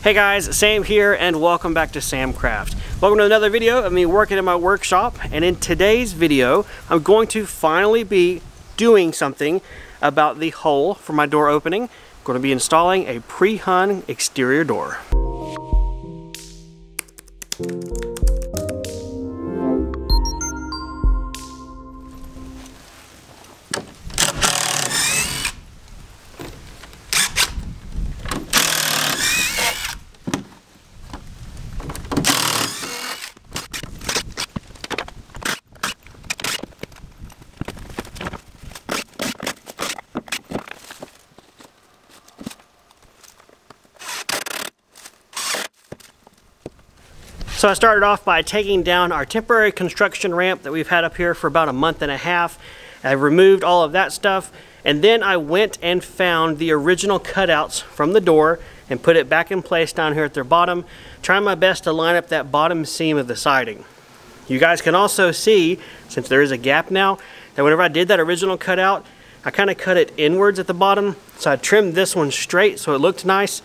Hey guys, Sam here and welcome back to Samcraft. Welcome to another video of me working in my workshop, and in today's video I'm going to finally be doing something about the hole for my door opening. I'm going to be installing a pre-hung exterior door. So I started off by taking down our temporary construction ramp that we've had up here for about a month and a half. I removed all of that stuff, and then I went and found the original cutouts from the door and put it back in place down here at their bottom, trying my best to line up that bottom seam of the siding. You guys can also see, since there is a gap now, that whenever I did that original cutout, I kind of cut it inwards at the bottom. So I trimmed this one straight so it looked nice.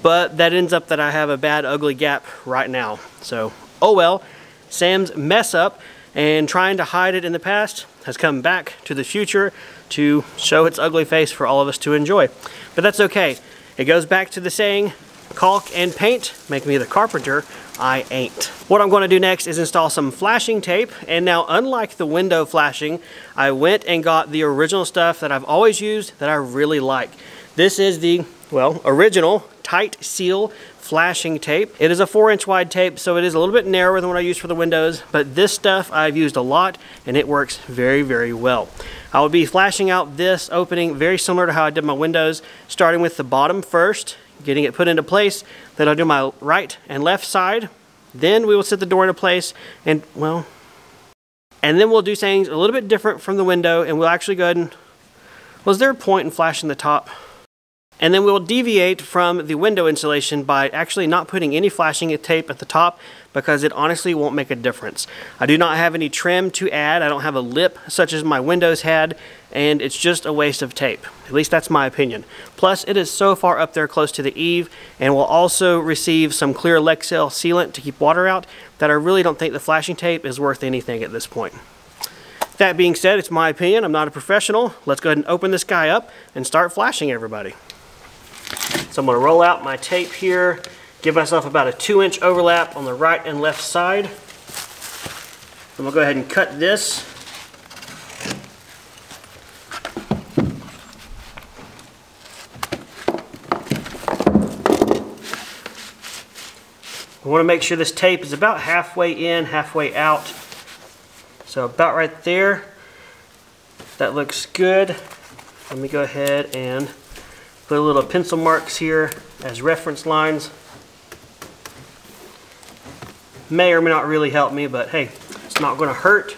But that ends up that I have a bad, ugly gap right now. So, oh well, Sam's mess up and trying to hide it in the past has come back to the future to show its ugly face for all of us to enjoy. But that's okay. It goes back to the saying, caulk and paint make me the carpenter I ain't. What I'm going to do next is install some flashing tape. And now, unlike the window flashing, I went and got the original stuff that I've always used that I really like. This is the, well, original tight seal flashing tape. It is a 4-inch wide tape, so it is a little bit narrower than what I use for the windows, but this stuff I've used a lot and it works very, very well. I will be flashing out this opening very similar to how I did my windows, starting with the bottom first, getting it put into place. Then I'll do my right and left side. Then we will set the door into place and, well, and then we'll do things a little bit different from the window, and we'll actually go ahead and, was there a point in flashing the top? And then we'll deviate from the window installation by actually not putting any flashing tape at the top, because it honestly won't make a difference. I do not have any trim to add. I don't have a lip such as my windows had, and it's just a waste of tape. At least that's my opinion. Plus, it is so far up there close to the eave, and will also receive some clear Lexel sealant to keep water out, that I really don't think the flashing tape is worth anything at this point. That being said, it's my opinion. I'm not a professional. Let's go ahead and open this guy up and start flashing everybody. So I'm going to roll out my tape here, give myself about a 2-inch overlap on the right and left side. I'm going to go ahead and cut this. I want to make sure this tape is about halfway in, halfway out. So about right there. That looks good. Let me go ahead and put a little pencil marks here as reference lines. May or may not really help me, but hey, it's not going to hurt.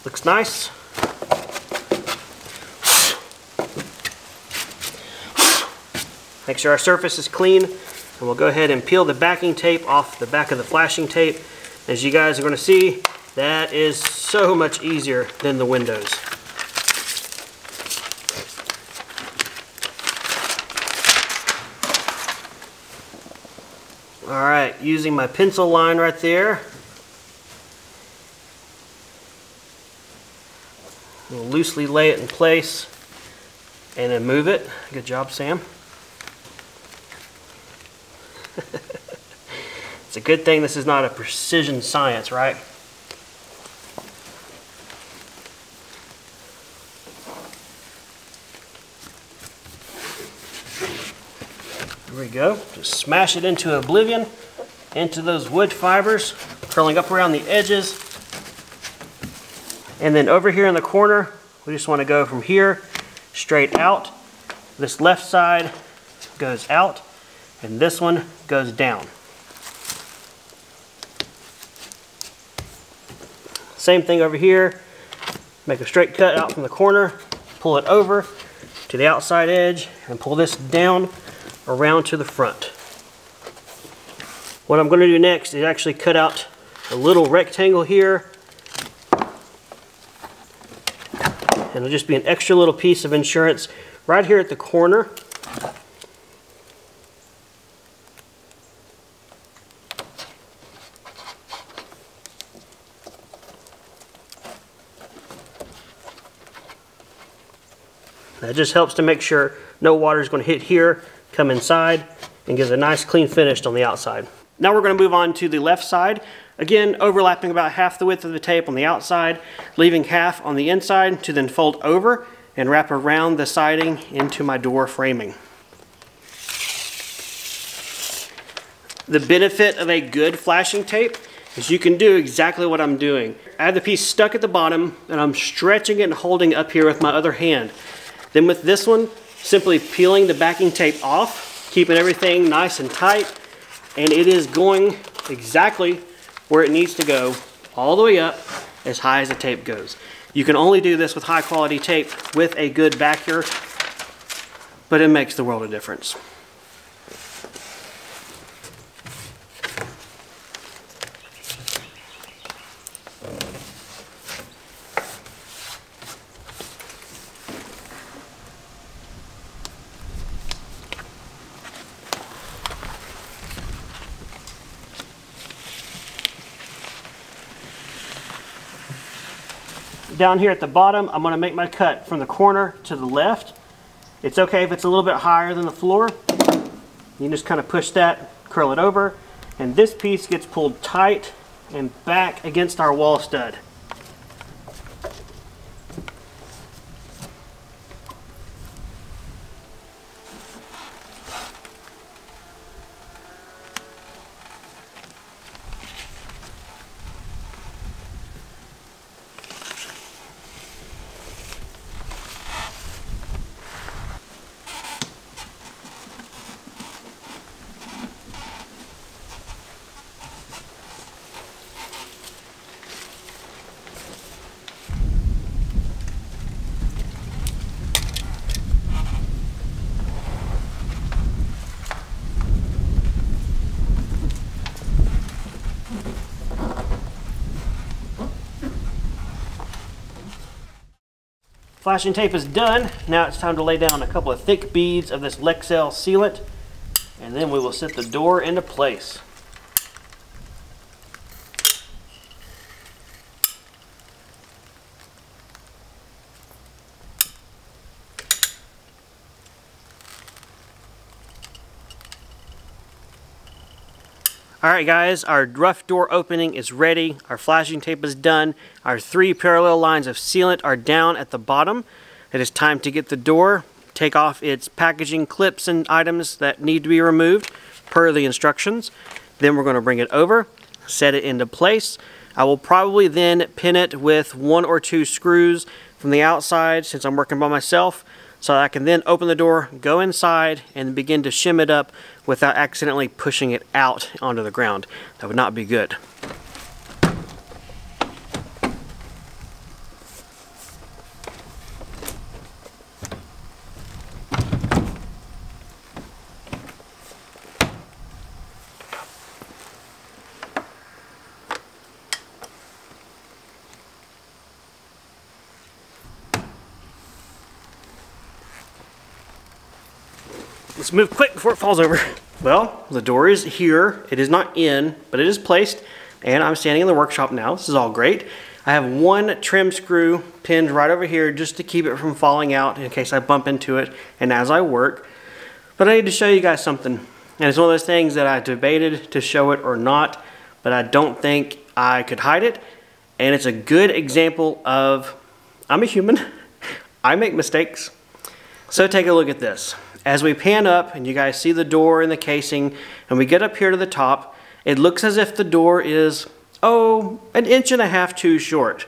Looks nice. Make sure our surface is clean, and we'll go ahead and peel the backing tape off the back of the flashing tape. As you guys are going to see, that is so much easier than the windows. Alright, using my pencil line right there, we'll loosely lay it in place and then move it. Good job, Sam. It's a good thing this is not a precision science, right? There we go. Just smash it into oblivion, into those wood fibers, curling up around the edges. And then over here in the corner, we just want to go from here straight out. This left side goes out, and this one goes down. Same thing over here. Make a straight cut out from the corner, pull it over to the outside edge, and pull this down around to the front. What I'm going to do next is actually cut out a little rectangle here, and it'll just be an extra little piece of insurance right here at the corner. That just helps to make sure no water is going to hit here, come inside, and gives a nice clean finish on the outside. Now we're going to move on to the left side. Again, overlapping about half the width of the tape on the outside, leaving half on the inside to then fold over and wrap around the siding into my door framing. The benefit of a good flashing tape is you can do exactly what I'm doing. I have the piece stuck at the bottom and I'm stretching it and holding it up here with my other hand. Then with this one, simply peeling the backing tape off, keeping everything nice and tight, and it is going exactly where it needs to go, all the way up as high as the tape goes. You can only do this with high quality tape with a good backer, but it makes the world of difference. Down here at the bottom, I'm going to make my cut from the corner to the left. It's okay if it's a little bit higher than the floor. You just kind of push that, curl it over, and this piece gets pulled tight and back against our wall stud. Flashing tape is done. Now it's time to lay down a couple of thick beads of this Lexel sealant, and then we will set the door into place. Alright guys, our rough door opening is ready, our flashing tape is done, our 3 parallel lines of sealant are down at the bottom. It is time to get the door, take off its packaging clips and items that need to be removed per the instructions. Then we're going to bring it over, set it into place. I will probably then pin it with 1 or 2 screws from the outside since I'm working by myself, so I can then open the door, go inside, and begin to shim it up without accidentally pushing it out onto the ground. That would not be good. Let's move quick before it falls over. Well, the door is here. It is not in, but it is placed, and I'm standing in the workshop now. This is all great. I have 1 trim screw pinned right over here just to keep it from falling out in case I bump into it and as I work. But I need to show you guys something. And it's one of those things that I debated to show it or not, but I don't think I could hide it. And it's a good example of, I'm a human. I make mistakes. So take a look at this. As we pan up and you guys see the door and the casing and we get up here to the top, it looks as if the door is, oh, 1.5 inches too short.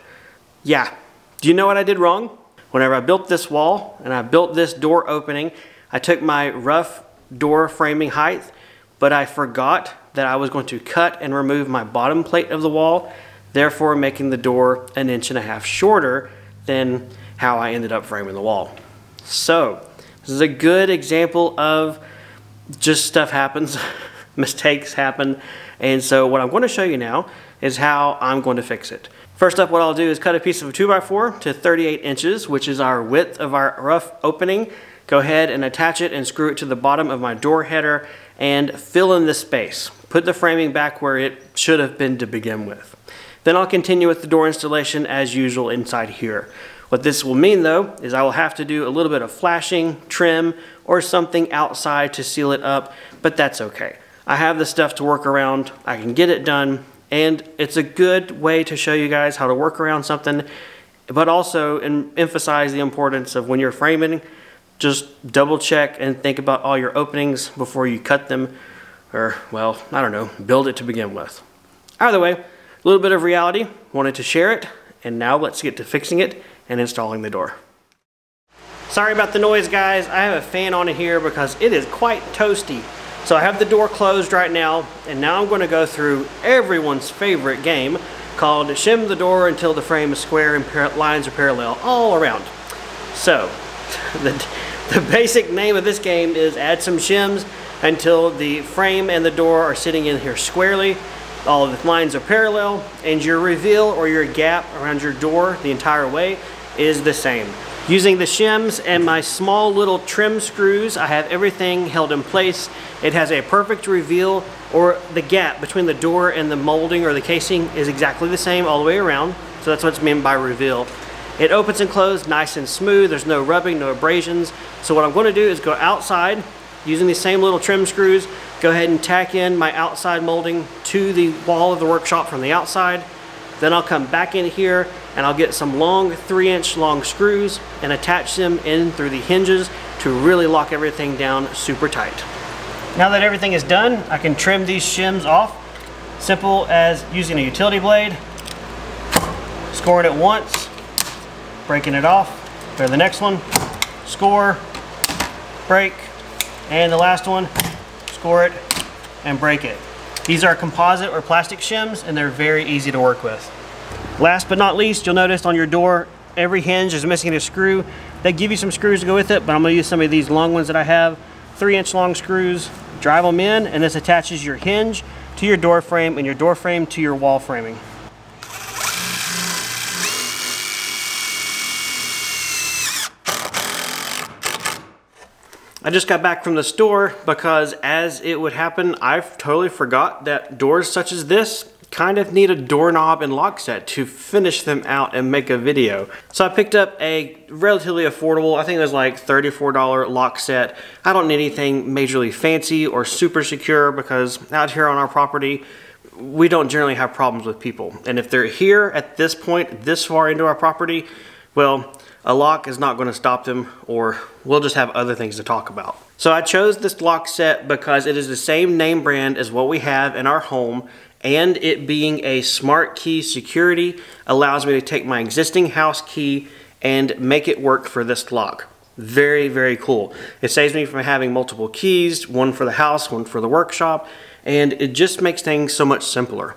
Yeah. Do you know what I did wrong? Whenever I built this wall and I built this door opening, I took my rough door framing height, but I forgot that I was going to cut and remove my bottom plate of the wall, therefore making the door 1.5 inches shorter than how I ended up framing the wall. So, this is a good example of just stuff happens, mistakes happen, and so what I'm going to show you now is how I'm going to fix it. First up, what I'll do is cut a piece of 2x4 to 38 inches, which is our width of our rough opening. Go ahead and attach it and screw it to the bottom of my door header and fill in the space. Put the framing back where it should have been to begin with. Then I'll continue with the door installation as usual inside here. What this will mean though is I will have to do a little bit of flashing, trim, or something outside to seal it up, but that's okay. I have the stuff to work around, I can get it done, and it's a good way to show you guys how to work around something, but also emphasize the importance of when you're framing, just double check and think about all your openings before you cut them, or, well, I don't know, build it to begin with. Either way, a little bit of reality, wanted to share it, and now let's get to fixing it and installing the door. Sorry about the noise, guys. I have a fan on in here because it is quite toasty. So I have the door closed right now, and now I'm going to go through everyone's favorite game called Shim the Door Until the Frame is Square and Lines are Parallel all around. So, the basic name of this game is add some shims until the frame and the door are sitting in here squarely, all of the lines are parallel, and your reveal or your gap around your door the entire way is the same. Using the shims and my small little trim screws, I have everything held in place. It has a perfect reveal, or the gap between the door and the molding or the casing is exactly the same all the way around. So that's what's meant by reveal. It opens and closes nice and smooth. There's no rubbing, no abrasions. So what I'm going to do is go outside using these same little trim screws, go ahead and tack in my outside molding to the wall of the workshop from the outside. Then I'll come back in here and I'll get some long 3-inch long screws and attach them in through the hinges to really lock everything down super tight. Now that everything is done, I can trim these shims off. Simple as using a utility blade, scoring it once, breaking it off. Go to the next one, score, break, and the last one, score it and break it. These are composite or plastic shims, and they're very easy to work with. Last but not least, you'll notice on your door, every hinge is missing a screw. They give you some screws to go with it, but I'm gonna use some of these long ones that I have, 3-inch long screws, drive them in, and this attaches your hinge to your door frame and your door frame to your wall framing. I just got back from the store because, as it would happen, I totally forgot that doors such as this kind of need a doorknob and lock set to finish them out and make a video. So I picked up a relatively affordable, I think it was like $34 lock set. I don't need anything majorly fancy or super secure because out here on our property, we don't generally have problems with people. And if they're here at this point, this far into our property, well, a lock is not going to stop them, or we'll just have other things to talk about. So I chose this lock set because it is the same name brand as what we have in our home, and it being a smart key security allows me to take my existing house key and make it work for this lock. Very, very cool. It saves me from having multiple keys, one for the house, one for the workshop, and it just makes things so much simpler.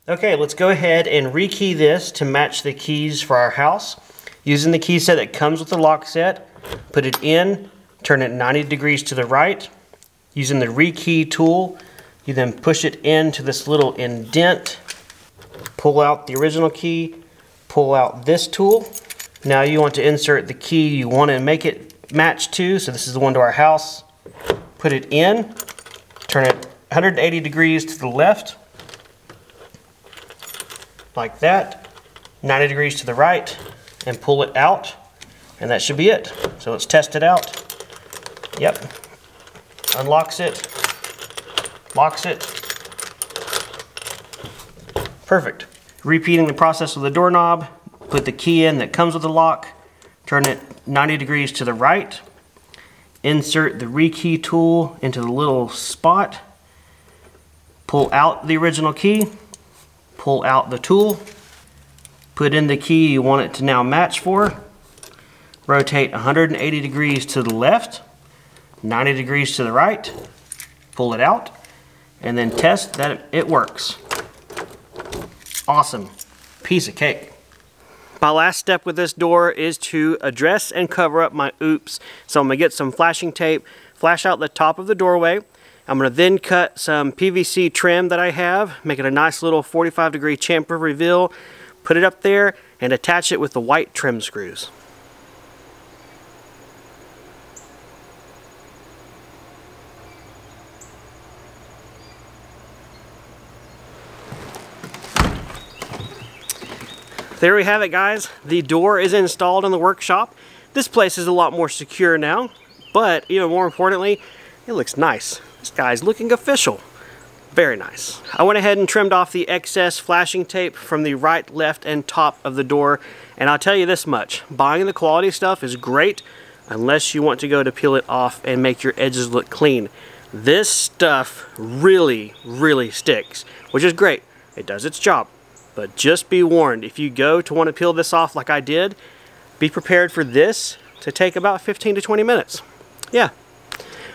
Okay, let's go ahead and rekey this to match the keys for our house. Using the key set that comes with the lock set, put it in, turn it 90 degrees to the right. Using the rekey tool, you then push it into this little indent, pull out the original key, pull out this tool. Now you want to insert the key you want to make it match to, so this is the one to our house. Put it in, turn it 180 degrees to the left, like that, 90 degrees to the right, and pull it out, and that should be it. So let's test it out. Yep, unlocks it, locks it. Perfect. Repeating the process with the doorknob, put the key in that comes with the lock, turn it 90 degrees to the right, insert the rekey tool into the little spot, pull out the original key, pull out the tool, Put in the key you want it to now match for. Rotate 180 degrees to the left, 90 degrees to the right. Pull it out, and then test that it works. Awesome. Piece of cake. My last step with this door is to address and cover up my oops. So I'm going to get some flashing tape, flash out the top of the doorway. I'm going to then cut some PVC trim that I have, make it a nice little 45-degree chamfer reveal, put it up there, and attach it with the white trim screws. There we have it, guys. The door is installed in the workshop. This place is a lot more secure now, but even more importantly, it looks nice. This guy's looking official. Very nice. I went ahead and trimmed off the excess flashing tape from the right, left, and top of the door, and I'll tell you this much. Buying the quality stuff is great unless you want to go to peel it off and make your edges look clean. This stuff really, really sticks, which is great. It does its job. But just be warned, if you go to want to peel this off like I did, be prepared for this to take about 15 to 20 minutes. Yeah,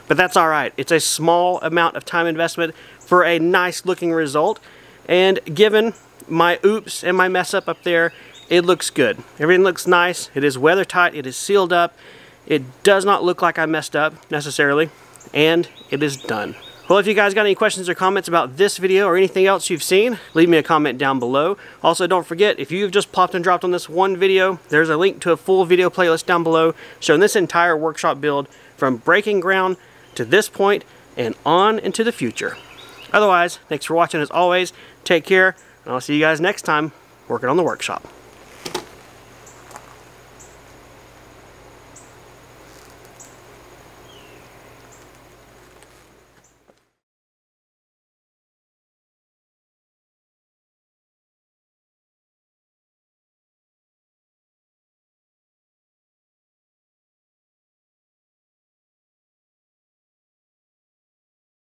but that's all right. It's a small amount of time investment for a nice looking result. And given my oops and my mess up there, it looks good. Everything looks nice. It is weather tight. It is sealed up. It does not look like I messed up necessarily. And it is done. Well, if you guys got any questions or comments about this video or anything else you've seen, leave me a comment down below. Also, don't forget, if you've just popped and dropped on this one video, there's a link to a full video playlist down below showing this entire workshop build from breaking ground to this point and on into the future. Otherwise, thanks for watching as always. Take care, and I'll see you guys next time working on the workshop.